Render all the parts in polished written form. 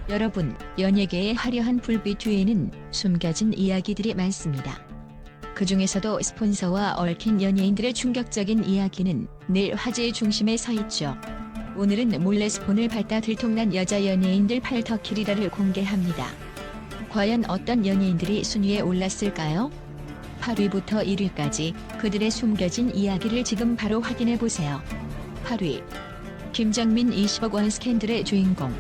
여러분, 연예계의 화려한 불빛 뒤에는 숨겨진 이야기들이 많습니다. 그 중에서도 스폰서와 얽힌 연예인들의 충격적인 이야기는 늘 화제의 중심에 서 있죠. 오늘은 몰래 스폰을 받다 들통난 여자 연예인들 8터키리라를 공개합니다. 과연 어떤 연예인들이 순위에 올랐을까요? 8위부터 1위까지 그들의 숨겨진 이야기를 지금 바로 확인해보세요. 8위. 김정민 20억 원 스캔들의 주인공.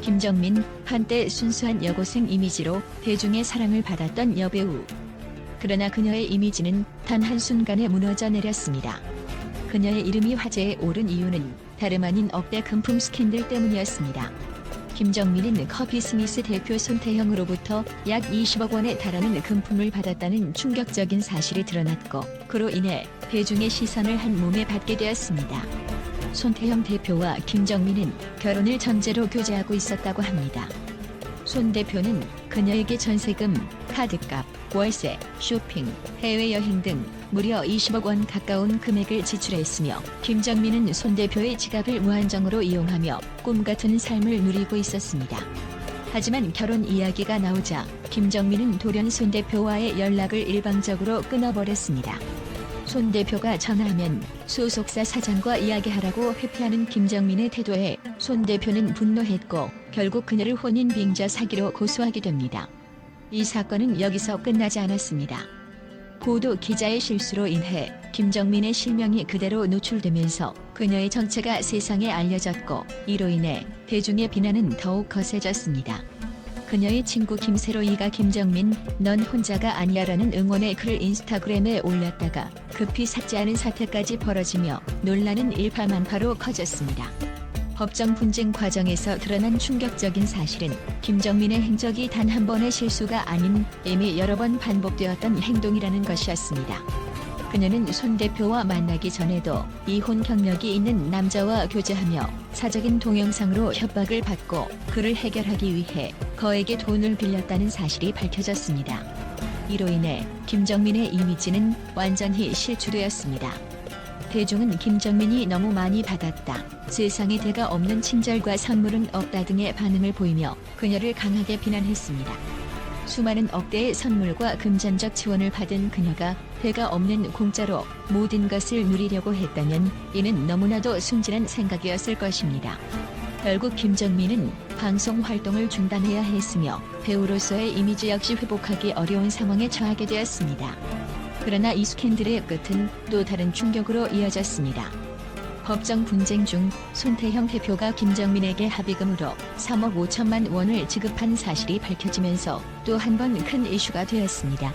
김정민, 한때 순수한 여고생 이미지로 대중의 사랑을 받았던 여배우. 그러나 그녀의 이미지는 단 한순간에 무너져 내렸습니다. 그녀의 이름이 화제에 오른 이유는 다름 아닌 억대 금품 스캔들 때문이었습니다. 김정민은 커피 스미스 대표 손태형으로부터 약 20억 원에 달하는 금품을 받았다는 충격적인 사실이 드러났고, 그로 인해 대중의 시선을 한 몸에 받게 되었습니다. 손태형 대표와 김정민은 결혼을 전제로 교제하고 있었다고 합니다. 손 대표는 그녀에게 전세금, 카드값, 월세, 쇼핑, 해외여행 등 무려 20억 원 가까운 금액을 지출했으며, 김정민은 손 대표의 지갑을 무한정으로 이용하며 꿈같은 삶을 누리고 있었습니다. 하지만 결혼 이야기가 나오자 김정민은 돌연 손 대표와의 연락을 일방적으로 끊어버렸습니다. 손 대표가 전화하면 소속사 사장과 이야기하라고 회피하는 김정민의 태도에 손 대표는 분노했고, 결국 그녀를 혼인 빙자 사기로 고소하게 됩니다. 이 사건은 여기서 끝나지 않았습니다. 보도 기자의 실수로 인해 김정민의 실명이 그대로 노출되면서 그녀의 정체가 세상에 알려졌고, 이로 인해 대중의 비난은 더욱 거세졌습니다. 그녀의 친구 김세로이가 김정민, 넌 혼자가 아니야라는 응원의 글을 인스타그램에 올렸다가 급히 삭제하는 사태까지 벌어지며 논란은 일파만파로 커졌습니다. 법정 분쟁 과정에서 드러난 충격적인 사실은 김정민의 행적이 단 한 번의 실수가 아닌 이미 여러 번 반복되었던 행동이라는 것이었습니다. 그녀는 손 대표와 만나기 전에도 이혼 경력이 있는 남자와 교제하며 사적인 동영상으로 협박을 받고 그를 해결하기 위해 그에게 돈을 빌렸다는 사실이 밝혀졌습니다. 이로 인해 김정민의 이미지는 완전히 실추되었습니다. 대중은 김정민이 너무 많이 받았다, 세상에 대가 없는 친절과 선물은 없다 등의 반응을 보이며 그녀를 강하게 비난했습니다. 수많은 억대의 선물과 금전적 지원을 받은 그녀가 대가 없는 공짜로 모든 것을 누리려고 했다면 이는 너무나도 순진한 생각이었을 것입니다. 결국 김정민은 방송 활동을 중단해야 했으며 배우로서의 이미지 역시 회복하기 어려운 상황에 처하게 되었습니다. 그러나 이 스캔들의 끝은 또 다른 충격으로 이어졌습니다. 법정 분쟁 중 손태형 대표가 김정민에게 합의금으로 3억 5천만 원을 지급한 사실이 밝혀지면서 또 한 번 큰 이슈가 되었습니다.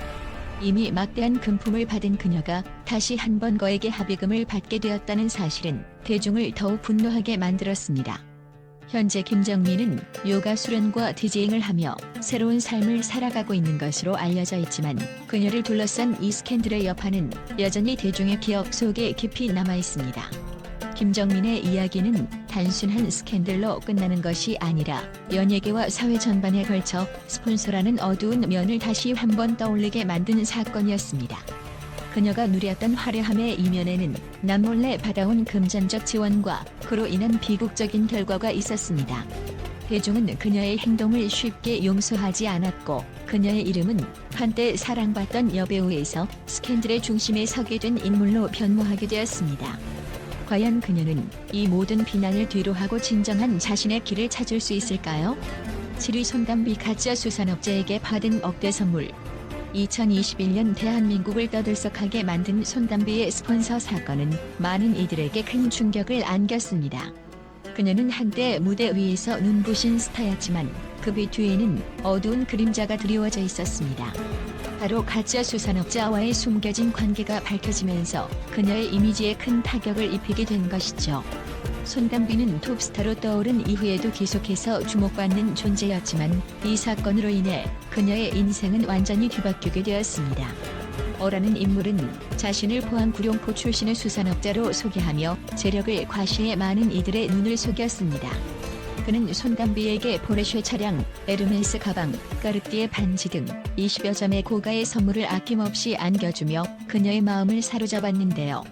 이미 막대한 금품을 받은 그녀가 다시 한 번 그에게 합의금을 받게 되었다는 사실은 대중을 더욱 분노하게 만들었습니다. 현재 김정민은 요가 수련과 디제잉을 하며 새로운 삶을 살아가고 있는 것으로 알려져 있지만, 그녀를 둘러싼 이 스캔들의 여파는 여전히 대중의 기억 속에 깊이 남아 있습니다. 김정민의 이야기는 단순한 스캔들로 끝나는 것이 아니라 연예계와 사회 전반에 걸쳐 스폰서라는 어두운 면을 다시 한번 떠올리게 만든 사건이었습니다. 그녀가 누렸던 화려함의 이면에는 남몰래 받아온 금전적 지원과 그로 인한 비극적인 결과가 있었습니다. 대중은 그녀의 행동을 쉽게 용서하지 않았고, 그녀의 이름은 한때 사랑받던 여배우에서 스캔들의 중심에 서게 된 인물로 변모하게 되었습니다. 과연 그녀는 이 모든 비난을 뒤로하고 진정한 자신의 길을 찾을 수 있을까요? 7위. 손담비 가짜 수산업자에게 받은 억대 선물. 2021년 대한민국을 떠들썩하게 만든 손담비의 스폰서 사건은 많은 이들에게 큰 충격을 안겼습니다. 그녀는 한때 무대 위에서 눈부신 스타였지만 그 빛 뒤에는 어두운 그림자가 드리워져 있었습니다. 바로 가짜 수산업자와의 숨겨진 관계가 밝혀지면서 그녀의 이미지에 큰 타격을 입히게 된 것이죠. 손담비는 톱스타로 떠오른 이후에도 계속해서 주목받는 존재였지만 이 사건으로 인해 그녀의 인생은 완전히 뒤바뀌게 되었습니다. 어라는 인물은 자신을 포항 구룡포 출신의 수산업자로 소개하며 재력을 과시해 많은 이들의 눈을 속였습니다. 그는 손담비에게 포르쉐 차량, 에르메스 가방, 까르띠에 반지 등 20여 점의 고가의 선물을 아낌없이 안겨주며 그녀의 마음을 사로잡았는데요.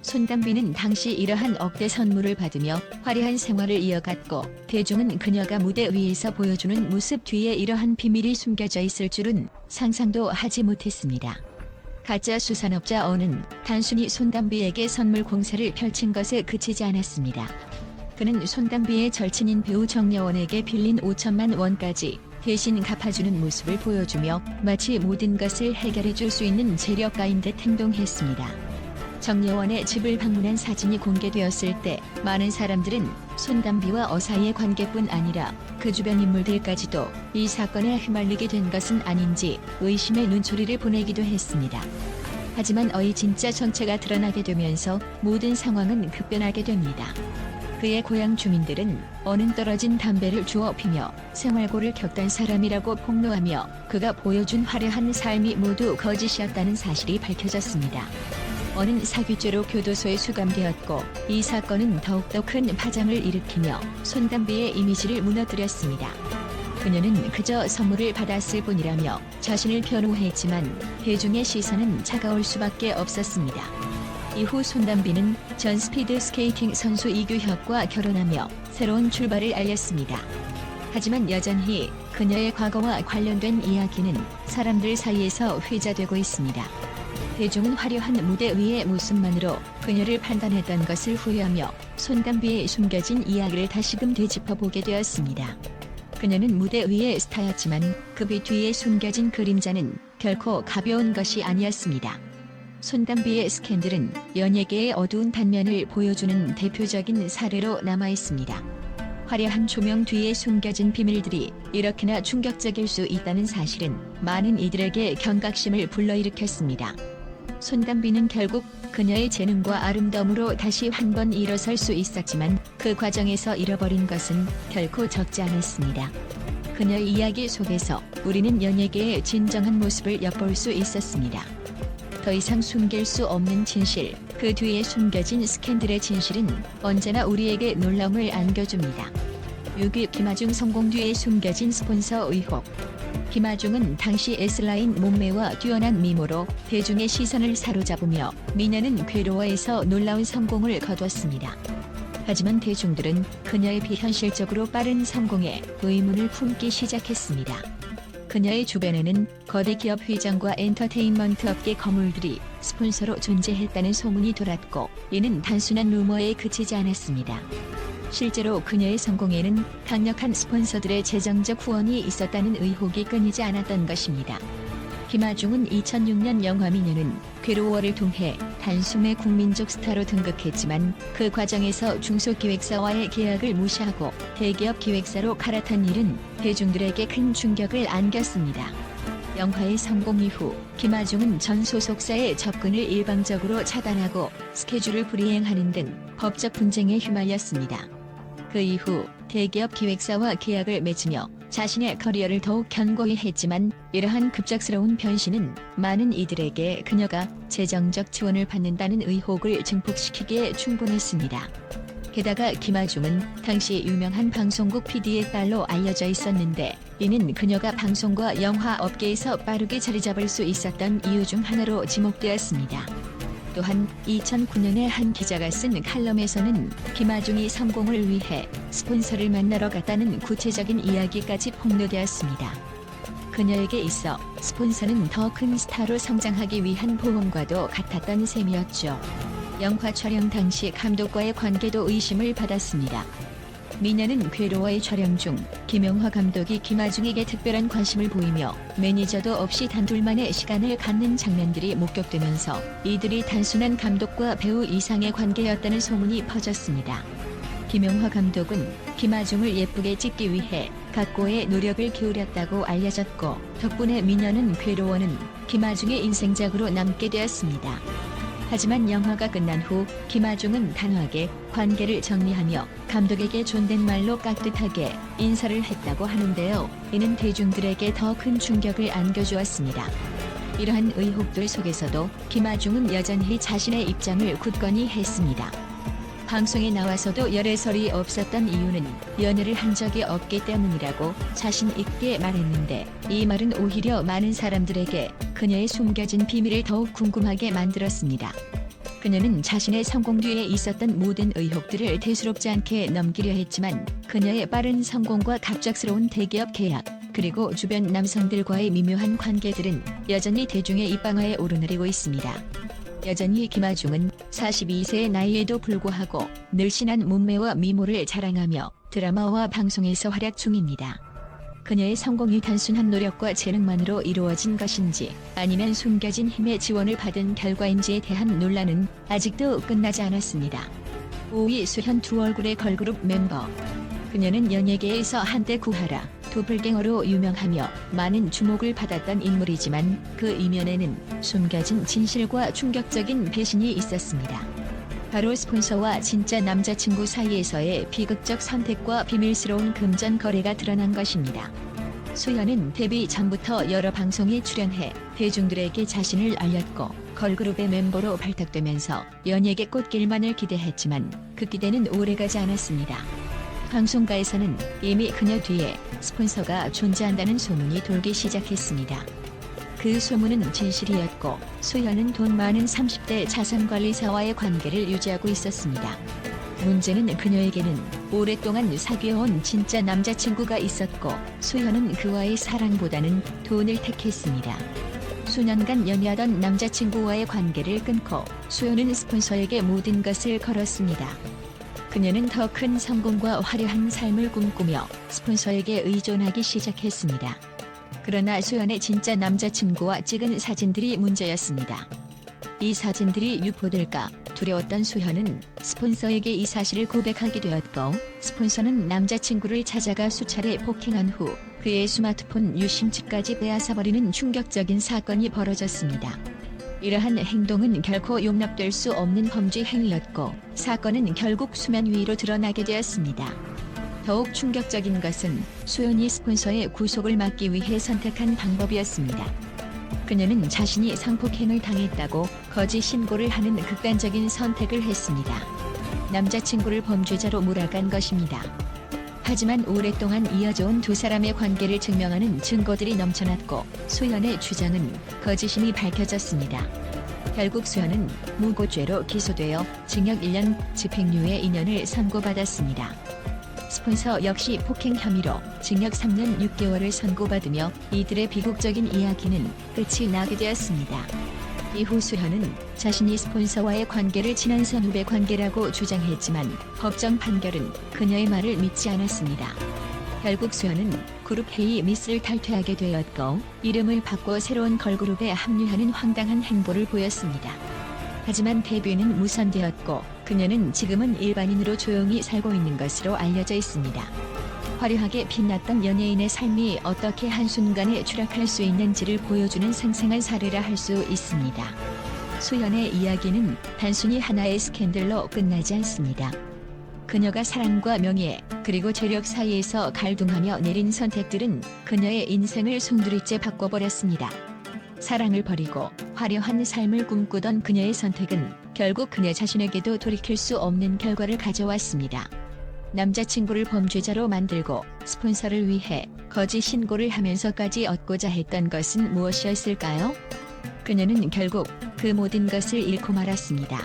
손담비는 당시 이러한 억대 선물을 받으며 화려한 생활을 이어갔고 대중은 그녀가 무대 위에서 보여주는 모습 뒤에 이러한 비밀이 숨겨져 있을 줄은 상상도 하지 못했습니다. 가짜 수산업자 언은 단순히 손담비에게 선물 공세를 펼친 것에 그치지 않았습니다. 그는 손담비의 절친인 배우 정여원에게 빌린 5천만 원까지 대신 갚아주는 모습을 보여주며 마치 모든 것을 해결해 줄 수 있는 재력가인 듯 행동했습니다. 정여원의 집을 방문한 사진이 공개되었을 때 많은 사람들은 손담비와 어사이의 관계뿐 아니라 그 주변 인물들까지도 이 사건에 휘말리게 된 것은 아닌지 의심의 눈초리를 보내기도 했습니다. 하지만 어의 진짜 정체가 드러나게 되면서 모든 상황은 급변하게 됩니다. 그의 고향 주민들은 어는 떨어진 담배를 주워 피며 생활고를 겪던 사람이라고 폭로하며 그가 보여준 화려한 삶이 모두 거짓이었다는 사실이 밝혀졌습니다. 어는 사기죄로 교도소에 수감되었고 이 사건은 더욱더 큰 파장을 일으키며 손담비의 이미지를 무너뜨렸습니다. 그녀는 그저 선물을 받았을 뿐이라며 자신을 변호했지만 대중의 시선은 차가울 수밖에 없었습니다. 이후 손담비는 전 스피드 스케이팅 선수 이규혁과 결혼하며 새로운 출발을 알렸습니다. 하지만 여전히 그녀의 과거와 관련된 이야기는 사람들 사이에서 회자되고 있습니다. 대중은 화려한 무대 위의 모습만으로 그녀를 판단했던 것을 후회하며 손담비의 숨겨진 이야기를 다시금 되짚어보게 되었습니다. 그녀는 무대 위의 스타였지만 그 빛 뒤에 숨겨진 그림자는 결코 가벼운 것이 아니었습니다. 손담비의 스캔들은 연예계의 어두운 단면을 보여주는 대표적인 사례로 남아있습니다. 화려한 조명 뒤에 숨겨진 비밀들이 이렇게나 충격적일 수 있다는 사실은 많은 이들에게 경각심을 불러일으켰습니다. 손담비는 결국 그녀의 재능과 아름다움으로 다시 한 번 일어설 수 있었지만 그 과정에서 잃어버린 것은 결코 적지 않았습니다. 그녀의 이야기 속에서 우리는 연예계의 진정한 모습을 엿볼 수 있었습니다. 더 이상 숨길 수 없는 진실, 그 뒤에 숨겨진 스캔들의 진실은 언제나 우리에게 놀라움을 안겨줍니다. 6위 김아중 성공 뒤에 숨겨진 스폰서 의혹. 김아중은 당시 S라인 몸매와 뛰어난 미모로 대중의 시선을 사로잡으며 미녀는 괴로워해서 놀라운 성공을 거뒀습니다. 하지만 대중들은 그녀의 비현실적으로 빠른 성공에 의문을 품기 시작했습니다. 그녀의 주변에는 거대 기업 회장과 엔터테인먼트 업계 거물들이 스폰서로 존재했다는 소문이 돌았고 이는 단순한 루머에 그치지 않았습니다. 실제로 그녀의 성공에는 강력한 스폰서들의 재정적 후원이 있었다는 의혹이 끊이지 않았던 것입니다. 김아중은 2006년 영화 미녀는 괴로워를 통해 단숨에 국민적 스타로 등극했지만 그 과정에서 중소기획사와의 계약을 무시하고 대기업 기획사로 갈아탄 일은 대중들에게 큰 충격을 안겼습니다. 영화의 성공 이후 김아중은 전 소속사의 접근을 일방적으로 차단하고 스케줄을 불이행하는 등 법적 분쟁에 휘말렸습니다. 그 이후 대기업 기획사와 계약을 맺으며 자신의 커리어를 더욱 견고히 했지만 이러한 급작스러운 변신은 많은 이들에게 그녀가 재정적 지원을 받는다는 의혹을 증폭시키기에 충분했습니다. 게다가 김아중은 당시 유명한 방송국 PD의 딸로 알려져 있었는데 이는 그녀가 방송과 영화 업계에서 빠르게 자리 잡을 수 있었던 이유 중 하나로 지목되었습니다. 또한 2009년에 한 기자가 쓴 칼럼에서는 김아중이 성공을 위해 스폰서를 만나러 갔다는 구체적인 이야기까지 폭로되었습니다. 그녀에게 있어 스폰서는 더 큰 스타로 성장하기 위한 보험과도 같았던 셈이었죠. 영화 촬영 당시 감독과의 관계도 의심을 받았습니다. 미녀는 괴로워의 촬영 중 김영화 감독이 김아중에게 특별한 관심을 보이며 매니저도 없이 단둘만의 시간을 갖는 장면들이 목격되면서 이들이 단순한 감독과 배우 이상의 관계였다는 소문이 퍼졌습니다. 김영화 감독은 김아중을 예쁘게 찍기 위해 각고의 노력을 기울였다고 알려졌고 덕분에 미녀는 괴로워는 김아중의 인생작으로 남게 되었습니다. 하지만 영화가 끝난 후 김아중은 단호하게 관계를 정리하며 감독에게 존댓말로 깍듯하게 인사를 했다고 하는데요. 이는 대중들에게 더 큰 충격을 안겨주었습니다. 이러한 의혹들 속에서도 김아중은 여전히 자신의 입장을 굳건히 했습니다. 방송에 나와서도 열애설이 없었던 이유는 연애를 한 적이 없기 때문이라고 자신 있게 말했는데 이 말은 오히려 많은 사람들에게 그녀의 숨겨진 비밀을 더욱 궁금하게 만들었습니다. 그녀는 자신의 성공 뒤에 있었던 모든 의혹들을 대수롭지 않게 넘기려 했지만 그녀의 빠른 성공과 갑작스러운 대기업 계약, 그리고 주변 남성들과의 미묘한 관계들은 여전히 대중의 입방아에 오르내리고 있습니다. 여전히 김아중은 42세의 나이에도 불구하고 늘씬한 몸매와 미모를 자랑하며 드라마와 방송에서 활약 중입니다. 그녀의 성공이 단순한 노력과 재능만으로 이루어진 것인지 아니면 숨겨진 힘의 지원을 받은 결과인지에 대한 논란은 아직도 끝나지 않았습니다. 5위 수현 두 얼굴의 걸그룹 멤버. 그녀는 연예계에서 한때 구하라, 도플갱어로 유명하며 많은 주목을 받았던 인물이지만 그 이면에는 숨겨진 진실과 충격적인 배신이 있었습니다. 바로 스폰서와 진짜 남자친구 사이에서의 비극적 선택과 비밀스러운 금전 거래가 드러난 것입니다. 수현은 데뷔 전부터 여러 방송에 출연해 대중들에게 자신을 알렸고 걸그룹의 멤버로 발탁되면서 연예계 꽃길만을 기대했지만 그 기대는 오래가지 않았습니다. 방송가에서는 이미 그녀 뒤에 스폰서가 존재한다는 소문이 돌기 시작했습니다. 그 소문은 진실이었고 수현은 돈 많은 30대 자산관리사와의 관계를 유지하고 있었습니다. 문제는 그녀에게는 오랫동안 사귀어온 진짜 남자친구가 있었고 수현은 그와의 사랑보다는 돈을 택했습니다. 수년간 연애하던 남자친구와의 관계를 끊고 수현은 스폰서에게 모든 것을 걸었습니다. 그녀는 더 큰 성공과 화려한 삶을 꿈꾸며 스폰서에게 의존하기 시작했습니다. 그러나 수현의 진짜 남자친구와 찍은 사진들이 문제였습니다. 이 사진들이 유포될까 두려웠던 수현은 스폰서에게 이 사실을 고백하게 되었고 스폰서는 남자친구를 찾아가 수차례 폭행한 후 그의 스마트폰 유심칩까지 빼앗아버리는 충격적인 사건이 벌어졌습니다. 이러한 행동은 결코 용납될 수 없는 범죄 행위였고 사건은 결국 수면 위로 드러나게 되었습니다. 더욱 충격적인 것은 수현이 스폰서의 구속을 막기 위해 선택한 방법이었습니다. 그녀는 자신이 성폭행을 당했다고 거짓 신고를 하는 극단적인 선택을 했습니다. 남자친구를 범죄자로 몰아간 것입니다. 하지만 오랫동안 이어져온 두 사람의 관계를 증명하는 증거들이 넘쳐났고 수현의 주장은 거짓임이 밝혀졌습니다. 결국 수현은 무고죄로 기소되어 징역 1년, 집행유예 2년을 선고받았습니다. 스폰서 역시 폭행 혐의로 징역 3년 6개월을 선고받으며 이들의 비극적인 이야기는 끝이 나게 되었습니다. 이후 수현은 자신이 스폰서와의 관계를 친한 선후배 관계라고 주장했지만 법정 판결은 그녀의 말을 믿지 않았습니다. 결국 수현은 그룹 헤이 미스를 탈퇴하게 되었고 이름을 바꿔 새로운 걸그룹에 합류하는 황당한 행보를 보였습니다. 하지만 데뷔는 무산되었고 그녀는 지금은 일반인으로 조용히 살고 있는 것으로 알려져 있습니다. 화려하게 빛났던 연예인의 삶이 어떻게 한순간에 추락할 수 있는지를 보여주는 생생한 사례라 할 수 있습니다. 수현의 이야기는 단순히 하나의 스캔들로 끝나지 않습니다. 그녀가 사랑과 명예, 그리고 재력 사이에서 갈등하며 내린 선택들은 그녀의 인생을 송두리째 바꿔버렸습니다. 사랑을 버리고 화려한 삶을 꿈꾸던 그녀의 선택은 결국 그녀 자신에게도 돌이킬 수 없는 결과를 가져왔습니다. 남자친구를 범죄자로 만들고 스폰서를 위해 거짓 신고를 하면서까지 얻고자 했던 것은 무엇이었을까요? 그녀는 결국 그 모든 것을 잃고 말았습니다.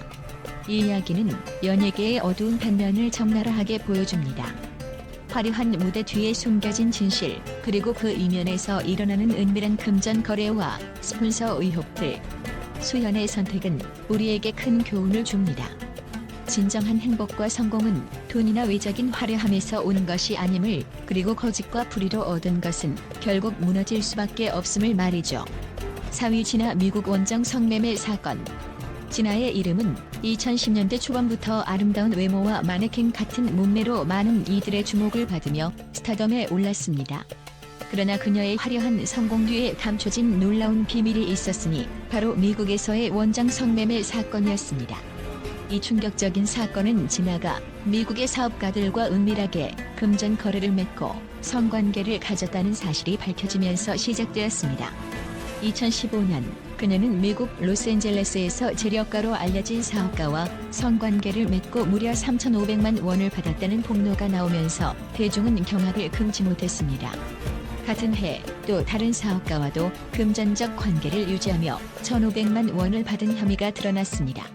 이 이야기는 연예계의 어두운 편면을 적나라하게 보여줍니다. 화려한 무대 뒤에 숨겨진 진실, 그리고 그 이면에서 일어나는 은밀한 금전 거래와 스폰서 의혹들. 수현의 선택은 우리에게 큰 교훈을 줍니다. 진정한 행복과 성공은 돈이나 외적인 화려함에서 오는 것이 아님을, 그리고 거짓과 불의로 얻은 것은 결국 무너질 수밖에 없음을 말이죠. 4위 진아 미국 원정 성매매 사건. 진아의 이름은 2010년대 초반부터 아름다운 외모와 마네킹 같은 몸매로 많은 이들의 주목을 받으며 스타덤에 올랐습니다. 그러나 그녀의 화려한 성공 뒤에 감춰진 놀라운 비밀이 있었으니 바로 미국에서의 원정 성매매 사건이었습니다. 이 충격적인 사건은 진아가 미국의 사업가들과 은밀하게 금전 거래를 맺고 성관계를 가졌다는 사실이 밝혀지면서 시작되었습니다. 2015년 그녀는 미국 로스앤젤레스에서 재력가로 알려진 사업가와 성관계를 맺고 무려 3,500만 원을 받았다는 폭로가 나오면서 대중은 경악을 금치 못했습니다. 같은 해 또 다른 사업가와도 금전적 관계를 유지하며 1,500만 원을 받은 혐의가 드러났습니다.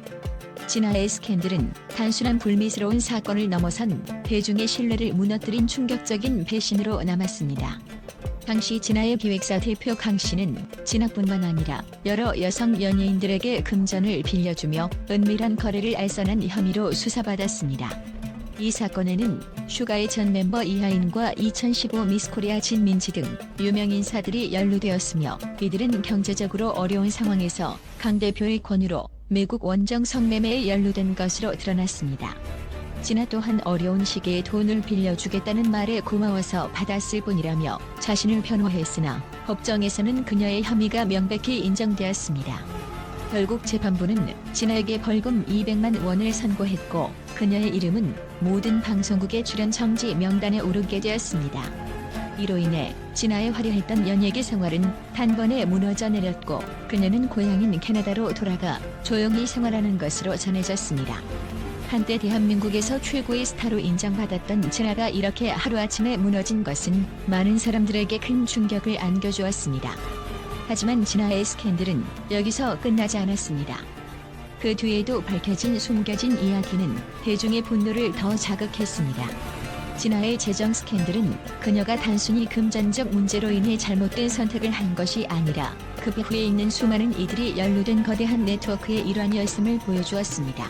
진아의 스캔들은 단순한 불미스러운 사건을 넘어선 대중의 신뢰를 무너뜨린 충격적인 배신으로 남았습니다. 당시 진아의 기획사 대표 강 씨는 진아뿐만 아니라 여러 여성 연예인들에게 금전을 빌려주며 은밀한 거래를 알선한 혐의로 수사받았습니다. 이 사건에는 슈가의 전 멤버 이하인과 2015 미스코리아 진민지 등 유명 인사들이 연루되었으며 이들은 경제적으로 어려운 상황에서 강 대표의 권유로 미국 원정 성매매에 연루된 것으로 드러났습니다. 진아 또한 어려운 시기에 돈을 빌려주겠다는 말에 고마워서 받았을 뿐이라며 자신을 변호했으나 법정에서는 그녀의 혐의가 명백히 인정되었습니다. 결국 재판부는 진아에게 벌금 200만 원을 선고했고 그녀의 이름은 모든 방송국의 출연 정지 명단에 오르게 되었습니다. 이로 인해 진아의 화려했던 연예계 생활은 단번에 무너져 내렸고 그녀는 고향인 캐나다로 돌아가 조용히 생활하는 것으로 전해졌습니다. 한때 대한민국에서 최고의 스타로 인정받았던 진아가 이렇게 하루아침에 무너진 것은 많은 사람들에게 큰 충격을 안겨주었습니다. 하지만 진아의 스캔들은 여기서 끝나지 않았습니다. 그 뒤에도 밝혀진 숨겨진 이야기는 대중의 분노를 더 자극했습니다. 진아의 재정 스캔들은 그녀가 단순히 금전적 문제로 인해 잘못된 선택을 한 것이 아니라 그 배후에 있는 수많은 이들이 연루된 거대한 네트워크의 일환이었음을 보여주었습니다.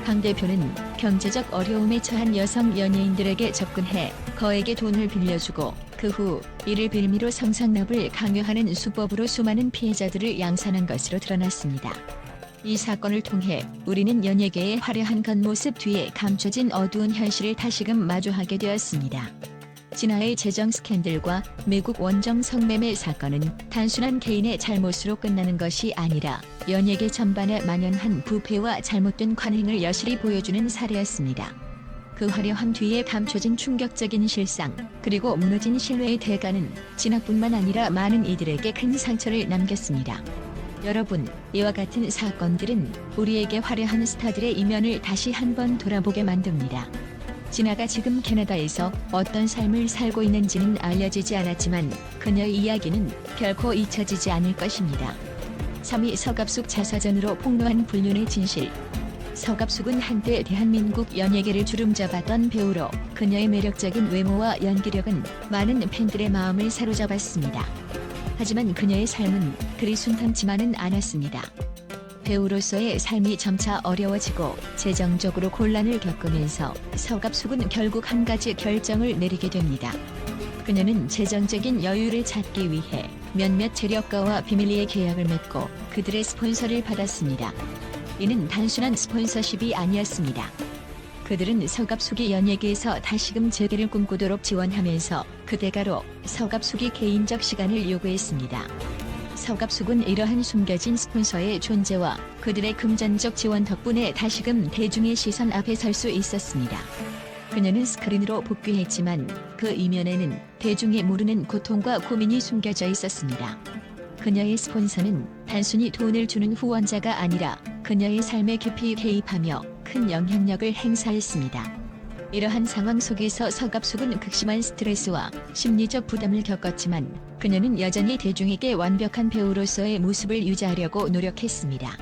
강 대표는 경제적 어려움에 처한 여성 연예인들에게 접근해 거액의 돈을 빌려주고 그 후 이를 빌미로 성상납을 강요하는 수법으로 수많은 피해자들을 양산한 것으로 드러났습니다. 이 사건을 통해 우리는 연예계의 화려한 겉모습 뒤에 감춰진 어두운 현실을 다시금 마주하게 되었습니다. 진아의 재정 스캔들과 미국 원정 성매매 사건은 단순한 개인의 잘못으로 끝나는 것이 아니라 연예계 전반에 만연한 부패와 잘못된 관행을 여실히 보여주는 사례였습니다. 그 화려함 뒤에 감춰진 충격적인 실상, 그리고 무너진 신뢰의 대가는 진아뿐만 아니라 많은 이들에게 큰 상처를 남겼습니다. 여러분, 이와 같은 사건들은 우리에게 화려한 스타들의 이면을 다시 한번 돌아보게 만듭니다. 진아가 지금 캐나다에서 어떤 삶을 살고 있는지는 알려지지 않았지만 그녀의 이야기는 결코 잊혀지지 않을 것입니다. 3위 서갑숙 자서전으로 폭로한 불륜의 진실. 서갑숙은 한때 대한민국 연예계를 주름잡았던 배우로 그녀의 매력적인 외모와 연기력은 많은 팬들의 마음을 사로잡았습니다. 하지만 그녀의 삶은 그리 순탄치만은 않았습니다. 배우로서의 삶이 점차 어려워지고 재정적으로 곤란을 겪으면서 서갑숙은 결국 한 가지 결정을 내리게 됩니다. 그녀는 재정적인 여유를 찾기 위해 몇몇 재력가와 비밀리에 계약을 맺고 그들의 스폰서를 받았습니다. 이는 단순한 스폰서십이 아니었습니다. 그들은 서갑숙이 연예계에서 다시금 재기를 꿈꾸도록 지원하면서 그 대가로 서갑숙이 개인적 시간을 요구했습니다. 서갑숙은 이러한 숨겨진 스폰서의 존재와 그들의 금전적 지원 덕분에 다시금 대중의 시선 앞에 설 수 있었습니다. 그녀는 스크린으로 복귀했지만 그 이면에는 대중이 모르는 고통과 고민이 숨겨져 있었습니다. 그녀의 스폰서는 단순히 돈을 주는 후원자가 아니라 그녀의 삶에 깊이 개입하며 큰 영향력을 행사했습니다. 이러한 상황 속에서 서갑숙은 극심한 스트레스와 심리적 부담을 겪었지만 그녀는 여전히 대중에게 완벽한 배우로서의 모습을 유지하려고 노력했습니다.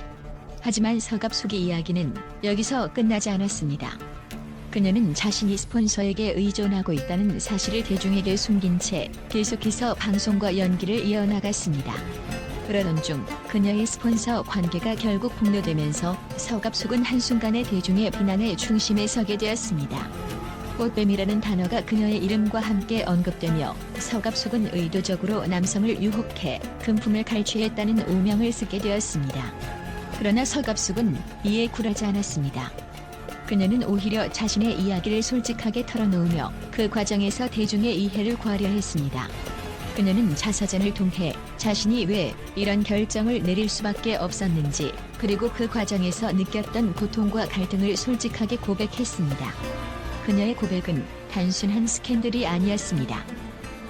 하지만 서갑숙의 이야기는 여기서 끝나지 않았습니다. 그녀는 자신이 스폰서에게 의존하고 있다는 사실을 대중에게 숨긴 채 계속해서 방송과 연기를 이어나갔습니다. 그러던 중 그녀의 스폰서 관계가 결국 폭로되면서 서갑숙은 한순간에 대중의 비난의 중심에 서게 되었습니다. 꽃뱀이라는 단어가 그녀의 이름과 함께 언급되며 서갑숙은 의도적으로 남성을 유혹해 금품을 갈취했다는 오명을 쓰게 되었습니다. 그러나 서갑숙은 이에 굴하지 않았습니다. 그녀는 오히려 자신의 이야기를 솔직하게 털어놓으며 그 과정에서 대중의 이해를 고하려했습니다. 그녀는 자서전을 통해 자신이 왜 이런 결정을 내릴 수밖에 없었는지, 그리고 그 과정에서 느꼈던 고통과 갈등을 솔직하게 고백했습니다. 그녀의 고백은 단순한 스캔들이 아니었습니다.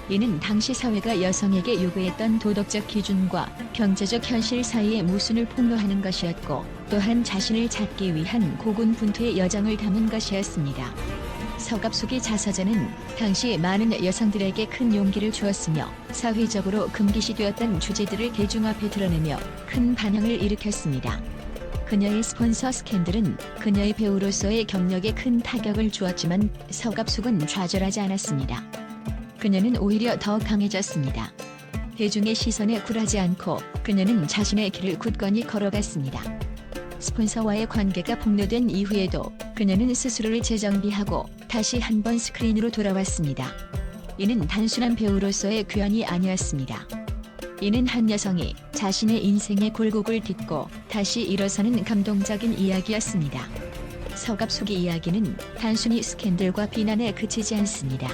이는 당시 사회가 여성에게 요구했던 도덕적 기준과 경제적 현실 사이의 모순을 폭로하는 것이었고, 또한 자신을 찾기 위한 고군분투의 여정을 담은 것이었습니다. 서갑숙의 자서전은 당시 많은 여성들에게 큰 용기를 주었으며 사회적으로 금기시되었던 주제들을 대중 앞에 드러내며 큰 반향을 일으켰습니다. 그녀의 스폰서 스캔들은 그녀의 배우로서의 경력에 큰 타격을 주었지만 서갑숙은 좌절하지 않았습니다. 그녀는 오히려 더 강해졌습니다. 대중의 시선에 굴하지 않고 그녀는 자신의 길을 굳건히 걸어갔습니다. 스폰서와의 관계가 폭로된 이후에도 그녀는 스스로를 재정비하고 다시 한번 스크린으로 돌아왔습니다. 이는 단순한 배우로서의 귀환이 아니었습니다. 이는 한 여성이 자신의 인생의 굴곡을 딛고 다시 일어서는 감동적인 이야기였습니다. 서갑숙의 이야기는 단순히 스캔들과 비난에 그치지 않습니다.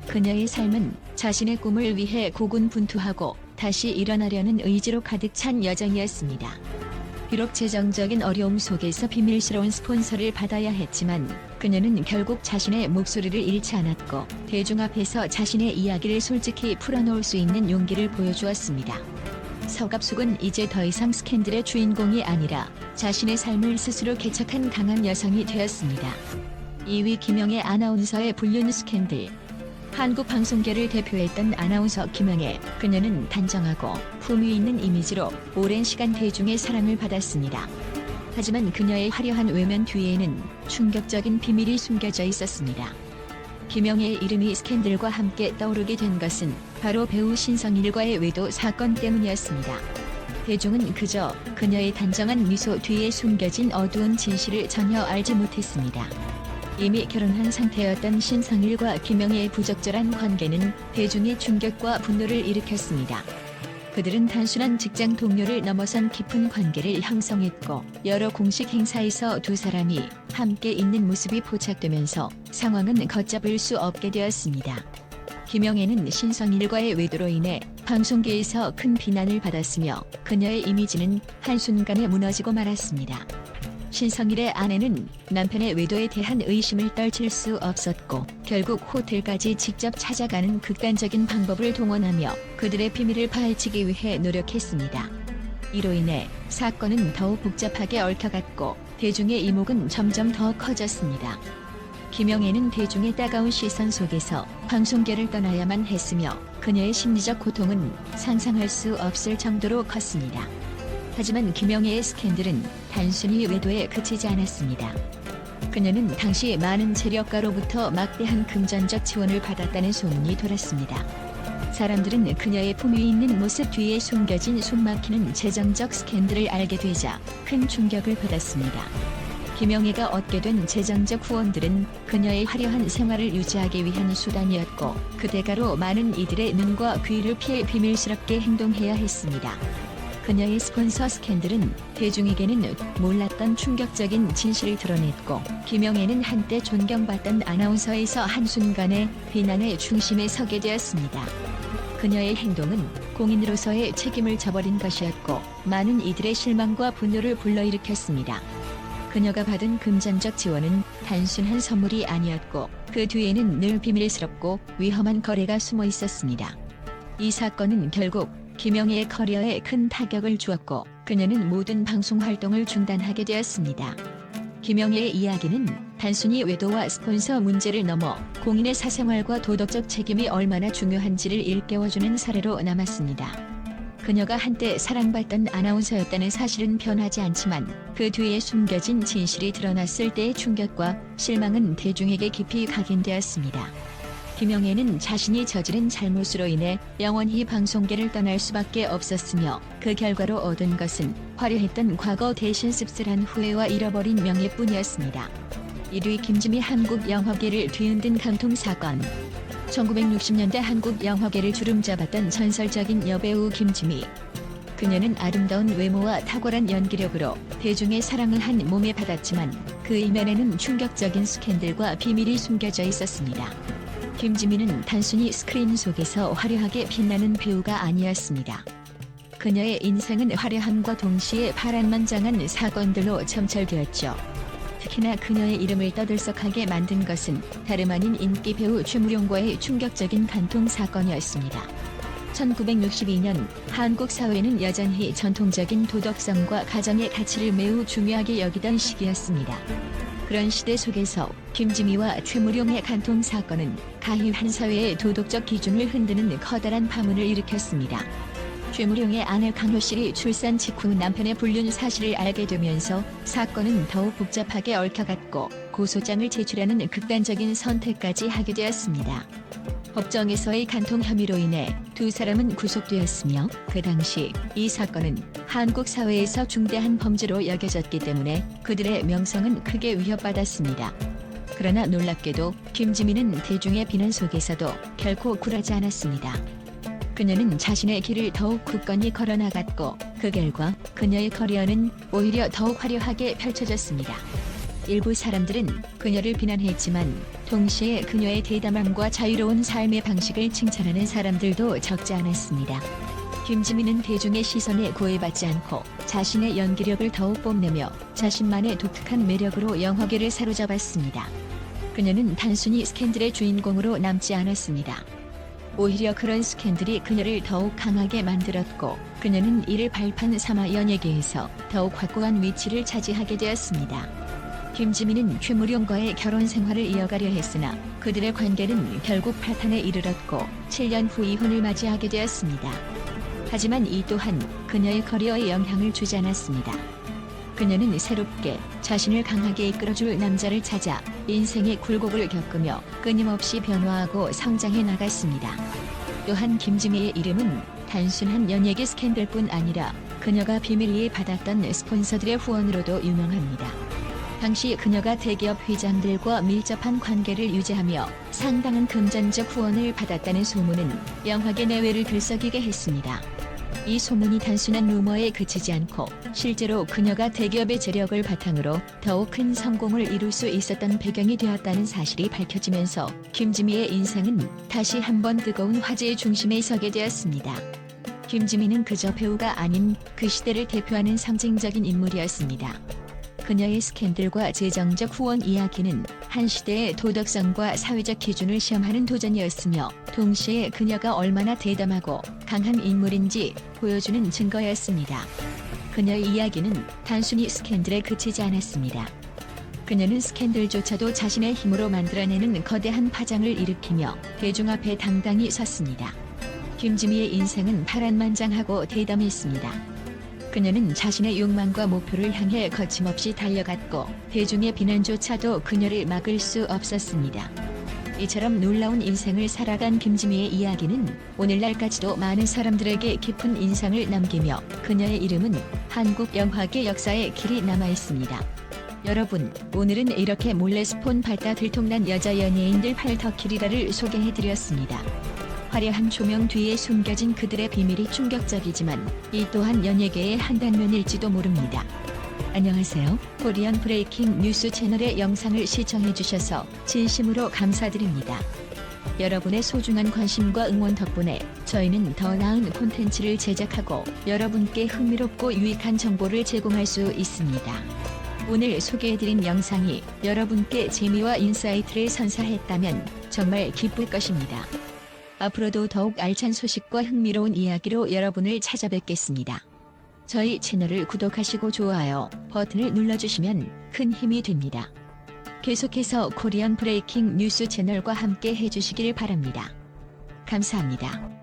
그녀의 삶은 자신의 꿈을 위해 고군분투하고 다시 일어나려는 의지로 가득 찬 여정이었습니다. 비록 재정적인 어려움 속에서 비밀스러운 스폰서를 받아야 했지만 그녀는 결국 자신의 목소리를 잃지 않았고 대중 앞에서 자신의 이야기를 솔직히 풀어놓을 수 있는 용기를 보여주었습니다. 서갑숙은 이제 더 이상 스캔들의 주인공이 아니라 자신의 삶을 스스로 개척한 강한 여성이 되었습니다. 2위 김영애 아나운서의 불륜 스캔들. 한국 방송계를 대표했던 아나운서 김영애, 그녀는 단정하고 품위 있는 이미지로 오랜 시간 대중의 사랑을 받았습니다. 하지만 그녀의 화려한 외면 뒤에는 충격적인 비밀이 숨겨져 있었습니다. 김영애의 이름이 스캔들과 함께 떠오르게 된 것은 바로 배우 신성일과의 외도 사건 때문이었습니다. 대중은 그저 그녀의 단정한 미소 뒤에 숨겨진 어두운 진실을 전혀 알지 못했습니다. 이미 결혼한 상태였던 신성일과 김영애의 부적절한 관계는 대중의 충격과 분노를 일으켰습니다. 그들은 단순한 직장 동료를 넘어선 깊은 관계를 형성했고 여러 공식 행사에서 두 사람이 함께 있는 모습이 포착되면서 상황은 걷잡을 수 없게 되었습니다. 김영애는 신성일과의 외도로 인해 방송계에서 큰 비난을 받았으며 그녀의 이미지는 한순간에 무너지고 말았습니다. 신성일의 아내는 남편의 외도에 대한 의심을 떨칠 수 없었고 결국 호텔까지 직접 찾아가는 극단적인 방법을 동원하며 그들의 비밀을 파헤치기 위해 노력했습니다. 이로 인해 사건은 더욱 복잡하게 얽혀갔고 대중의 이목은 점점 더 커졌습니다. 김영애는 대중의 따가운 시선 속에서 방송계를 떠나야만 했으며 그녀의 심리적 고통은 상상할 수 없을 정도로 컸습니다. 하지만 김영애의 스캔들은 단순히 외도에 그치지 않았습니다. 그녀는 당시 많은 재력가로부터 막대한 금전적 지원을 받았다는 소문이 돌았습니다. 사람들은 그녀의 품위 있는 모습 뒤에 숨겨진 숨막히는 재정적 스캔들을 알게 되자 큰 충격을 받았습니다. 김영애가 얻게 된 재정적 후원들은 그녀의 화려한 생활을 유지하기 위한 수단이었고 그 대가로 많은 이들의 눈과 귀를 피해 비밀스럽게 행동해야 했습니다. 그녀의 스폰서 스캔들은 대중에게는 몰랐던 충격적인 진실을 드러냈고 김영애는 한때 존경받던 아나운서에서 한순간에 비난의 중심에 서게 되었습니다. 그녀의 행동은 공인으로서의 책임을 져버린 것이었고 많은 이들의 실망과 분노를 불러일으켰습니다. 그녀가 받은 금전적 지원은 단순한 선물이 아니었고 그 뒤에는 늘 비밀스럽고 위험한 거래가 숨어 있었습니다. 이 사건은 결국 김영애의 커리어에 큰 타격을 주었고 그녀는 모든 방송 활동을 중단하게 되었습니다. 김영애의 이야기는 단순히 외도와 스폰서 문제를 넘어 공인의 사생활과 도덕적 책임이 얼마나 중요한지를 일깨워주는 사례로 남았습니다. 그녀가 한때 사랑받던 아나운서였다는 사실은 변하지 않지만 그 뒤에 숨겨진 진실이 드러났을 때의 충격과 실망은 대중에게 깊이 각인되었습니다. 김영애는 자신이 저지른 잘못으로 인해 영원히 방송계를 떠날 수밖에 없었으며 그 결과로 얻은 것은 화려했던 과거 대신 씁쓸한 후회와 잃어버린 명예뿐이었습니다. 1위 김지미 한국 영화계를 뒤흔든 강통 사건. 1960년대 한국 영화계를 주름잡았던 전설적인 여배우 김지미. 그녀는 아름다운 외모와 탁월한 연기력으로 대중의 사랑을 한 몸에 받았지만 그 이면에는 충격적인 스캔들과 비밀이 숨겨져 있었습니다. 김지미는 단순히 스크린 속에서 화려하게 빛나는 배우가 아니었습니다. 그녀의 인생은 화려함과 동시에 파란만장한 사건들로 점철되었죠. 특히나 그녀의 이름을 떠들썩하게 만든 것은 다름 아닌 인기 배우 최무룡과의 충격적인 간통 사건이었습니다. 1962년 한국 사회는 여전히 전통적인 도덕성과 가정의 가치를 매우 중요하게 여기던 시기였습니다. 그런 시대 속에서 김지미와 최무룡의 간통 사건은 가히한 사회의 도덕적 기준을 흔드는 커다란 파문을 일으켰습니다. 최무룡의 아내 강효실이 출산 직후 남편의 불륜 사실을 알게 되면서 사건은 더욱 복잡하게 얽혀갔고 고소장을 제출하는 극단적인 선택까지 하게 되었습니다. 법정에서의 간통 혐의로 인해 두 사람은 구속되었으며 그 당시 이 사건은 한국 사회에서 중대한 범죄로 여겨졌기 때문에 그들의 명성은 크게 위협받았습니다. 그러나 놀랍게도 김지민은 대중의 비난 속에서도 결코 굴하지 않았습니다. 그녀는 자신의 길을 더욱 굳건히 걸어나갔고 그 결과 그녀의 커리어는 오히려 더욱 화려하게 펼쳐졌습니다. 일부 사람들은 그녀를 비난했지만 동시에 그녀의 대담함과 자유로운 삶의 방식을 칭찬하는 사람들도 적지 않았습니다. 김지민은 대중의 시선에 구애받지 않고 자신의 연기력을 더욱 뽐내며 자신만의 독특한 매력으로 영화계를 사로잡았습니다. 그녀는 단순히 스캔들의 주인공으로 남지 않았습니다. 오히려 그런 스캔들이 그녀를 더욱 강하게 만들었고 그녀는 이를 발판 삼아 연예계에서 더욱 확고한 위치를 차지하게 되었습니다. 김지민은 최무룡과의 결혼 생활을 이어가려 했으나 그들의 관계는 결국 파탄에 이르렀고 7년 후 이혼을 맞이하게 되었습니다. 하지만 이 또한 그녀의 커리어에 영향을 주지 않았습니다. 그녀는 새롭게 자신을 강하게 이끌어줄 남자를 찾아 인생의 굴곡을 겪으며 끊임없이 변화하고 성장해 나갔습니다. 또한 김지민의 이름은 단순한 연예계 스캔들뿐 아니라 그녀가 비밀리에 받았던 스폰서들의 후원으로도 유명합니다. 당시 그녀가 대기업 회장들과 밀접한 관계를 유지하며 상당한 금전적 후원을 받았다는 소문은 영화계 내외를 들썩이게 했습니다. 이 소문이 단순한 루머에 그치지 않고 실제로 그녀가 대기업의 재력을 바탕으로 더욱 큰 성공을 이룰 수 있었던 배경이 되었다는 사실이 밝혀지면서 김지민의 인생은 다시 한번 뜨거운 화제의 중심에 서게 되었습니다. 김지민은 그저 배우가 아닌 그 시대를 대표하는 상징적인 인물이었습니다. 그녀의 스캔들과 재정적 후원 이야기는 한 시대의 도덕성과 사회적 기준을 시험하는 도전이었으며 동시에 그녀가 얼마나 대담하고 강한 인물인지 보여주는 증거였습니다. 그녀의 이야기는 단순히 스캔들에 그치지 않았습니다. 그녀는 스캔들조차도 자신의 힘으로 만들어내는 거대한 파장을 일으키며 대중 앞에 당당히 섰습니다. 김지민의 인생은 파란만장하고 대담했습니다. 그녀는 자신의 욕망과 목표를 향해 거침없이 달려갔고 대중의 비난조차도 그녀를 막을 수 없었습니다. 이처럼 놀라운 인생을 살아간 김지민의 이야기는 오늘날까지도 많은 사람들에게 깊은 인상을 남기며 그녀의 이름은 한국 영화계 역사에 길이 남아있습니다. 여러분, 오늘은 이렇게 몰래 스폰 받다 들통난 여자 연예인들 8더키리라를 소개해드렸습니다. 화려한 조명 뒤에 숨겨진 그들의 비밀이 충격적이지만 이 또한 연예계의 한 단면일지도 모릅니다. 안녕하세요. 코리안 브레이킹 뉴스 채널의 영상을 시청해주셔서 진심으로 감사드립니다. 여러분의 소중한 관심과 응원 덕분에 저희는 더 나은 콘텐츠를 제작하고 여러분께 흥미롭고 유익한 정보를 제공할 수 있습니다. 오늘 소개해드린 영상이 여러분께 재미와 인사이트를 선사했다면 정말 기쁠 것입니다. 앞으로도 더욱 알찬 소식과 흥미로운 이야기로 여러분을 찾아뵙겠습니다. 저희 채널을 구독하시고 좋아요 버튼을 눌러주시면 큰 힘이 됩니다. 계속해서 코리안 브레이킹 뉴스 채널과 함께 해주시길 바랍니다. 감사합니다.